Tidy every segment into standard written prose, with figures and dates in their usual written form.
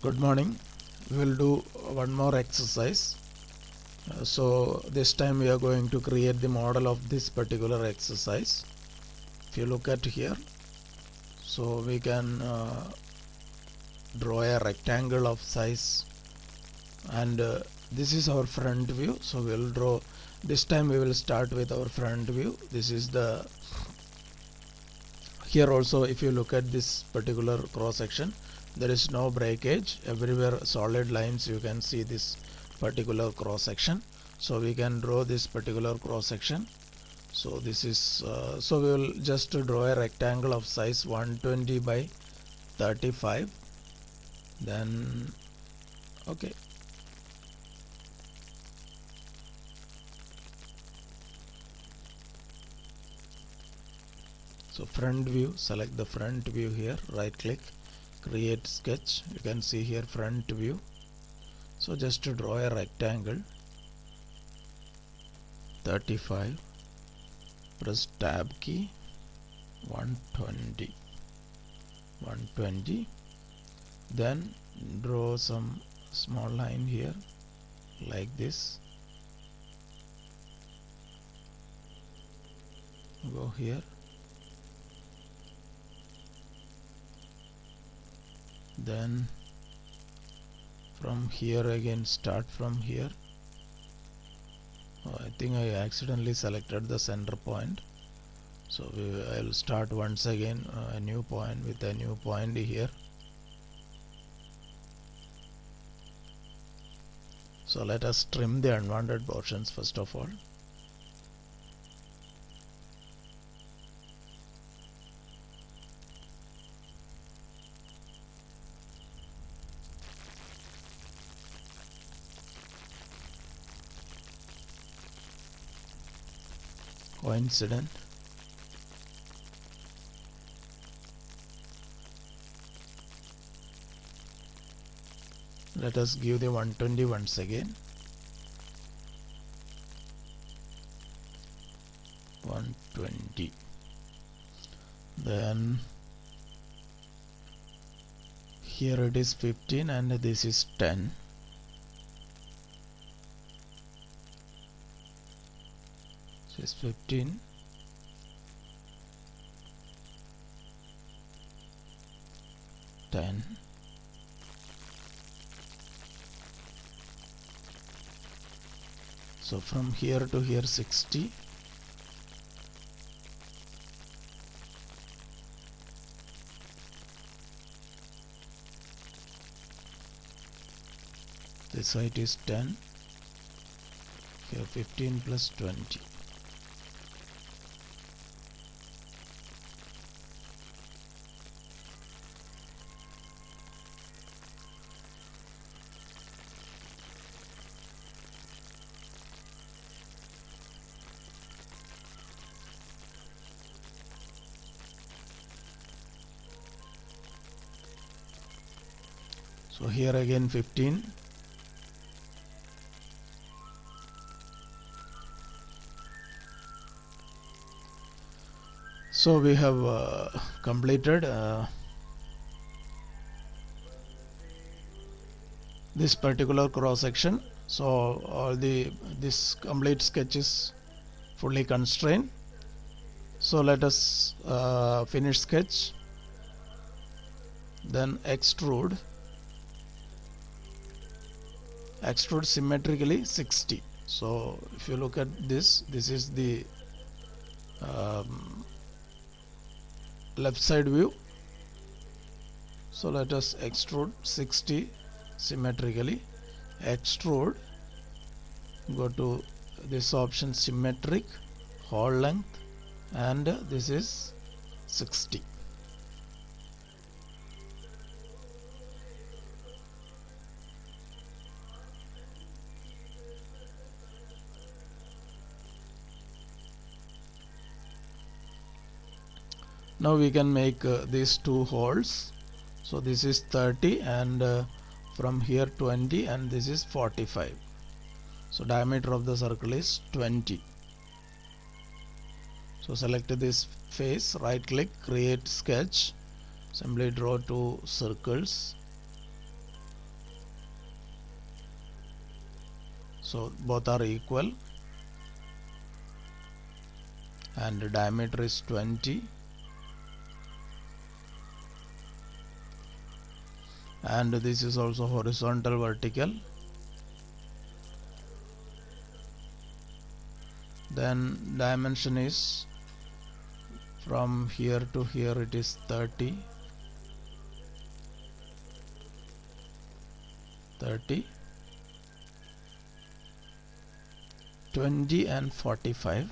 Good morning. We will do one more exercise. So this time we are going to create the model of this particular exercise. If you look at here, so we can draw a rectangle of size, and this is our front view. So we will draw, this time we will start with our front view. This is the, here also if you look at this particular cross section, there is no breakage, everywhere solid lines. You can see this particular cross section, so we can draw this particular cross section. So this is so we will just draw a rectangle of size 120 by 35. Then okay, so front view, select the front view here, right click, create sketch. You can see here front view. So just to draw a rectangle 35, press tab key, 120, then draw some small line here like this, go here, then from here again start from here. I think I accidentally selected the center point, so I will start once again a new point with a new point here. So let us trim the unwanted portions first of all. Coincident. Let us give the 120 once again. 120. Then here it is 15 and this is 10. This is 15. 10. So from here to here 60. This height is 10. Here 15 plus 20. So here again 15. So we have completed this particular cross section. So all this complete sketch is fully constrained. So let us finish sketch, then extrude symmetrically 60. So if you look at this is the left side view. So let us extrude 60 symmetrically. Extrude, go to this option symmetric, whole length, and this is 60. Now we can make these two holes. So this is 30 and from here 20, and this is 45. So diameter of the circle is 20. So select this face, right click, create sketch, simply draw two circles, So both are equal, and the diameter is 20, and this is also horizontal vertical. Then dimension is from here to here, it is 30, 20 and 45.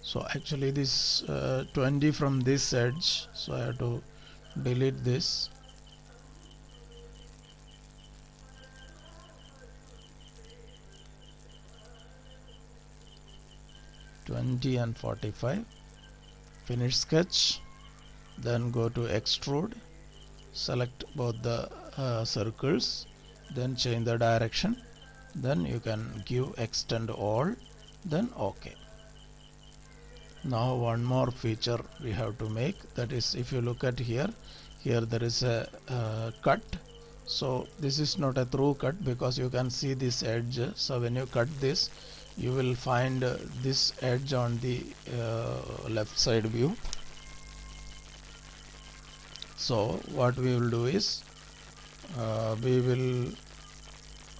So actually this 20 from this edge, so I have to delete this. And 45. Finish sketch, then go to extrude, select both the circles, then change the direction, then you can give extend all, then OK. Now one more feature we have to make, that is, if you look at here there is a cut. So this is not a through cut because you can see this edge. So when you cut this, you will find this edge on the left side view. So what we will do is we will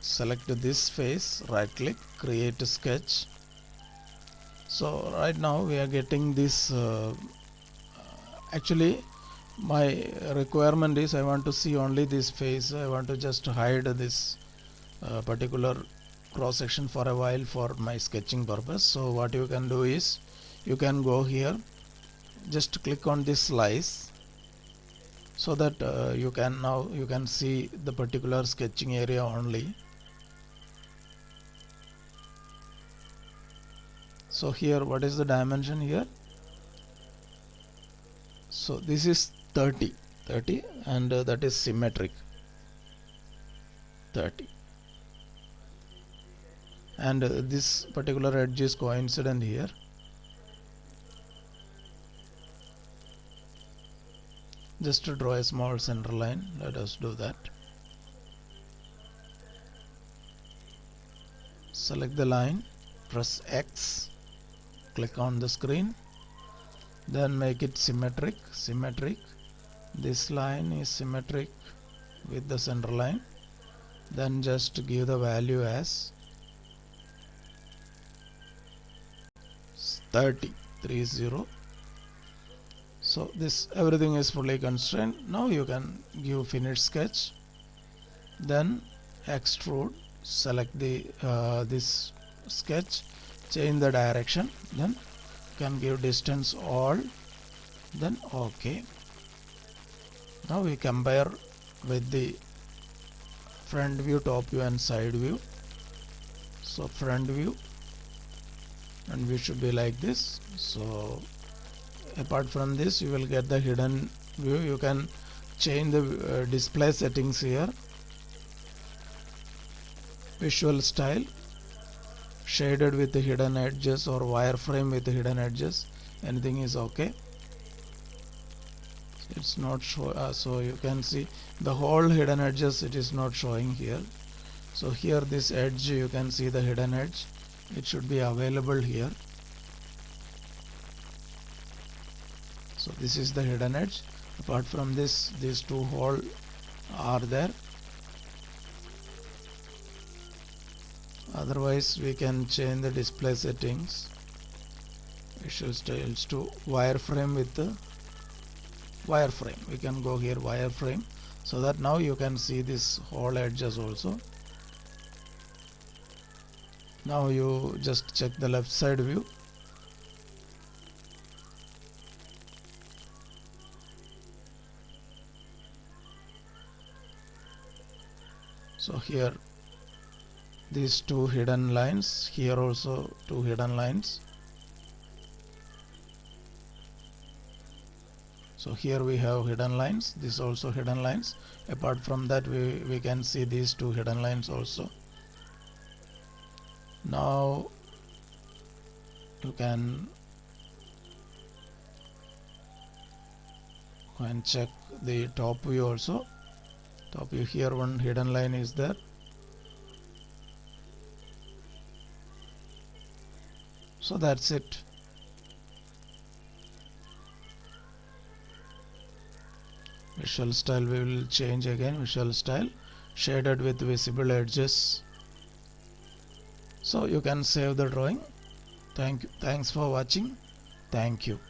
select this face, right click, create a sketch. So right now we are getting this. Actually my requirement is I want to see only this face. I want to just hide this particular cross section for a while for my sketching purpose. So what you can do is you can go here, just click on this slice, so that you can see the particular sketching area only. So here, what is the dimension here? So this is 30, and that is symmetric, 30, and this particular edge is coincident here. Just to draw a small center line, let us do that. Select the line, press X, click on the screen, then make it symmetric. This line is symmetric with the center line. Then just give the value as 30. So this everything is fully constrained. Now you can give finish sketch, then extrude, select the this sketch, change the direction, then can give distance all, then OK. Now we compare with the front view, top view and side view. So front view, and we should be like this. So apart from this, you will get the hidden view. You can change the display settings here, visual style, shaded with the hidden edges, or wireframe with the hidden edges. Anything is OK. It's not so you can see the whole hidden edges, it is not showing here. So here this edge, you can see the hidden edge, it should be available here. So this is the hidden edge. Apart from this, these two holes are there. Otherwise we can change the display settings, visual styles, to wireframe with the wireframe. We can go here wireframe, so that now you can see this whole edges also. Now you just check the left side view. So here these two hidden lines, here also two hidden lines. So here we have hidden lines, this also hidden lines. Apart from that, we can see these two hidden lines also. Now you can go and check the top view also. Top view, here one hidden line is there. So that's it. Visual style we will change again. Visual style shaded with visible edges. So you can save the drawing. Thanks for watching. Thank you.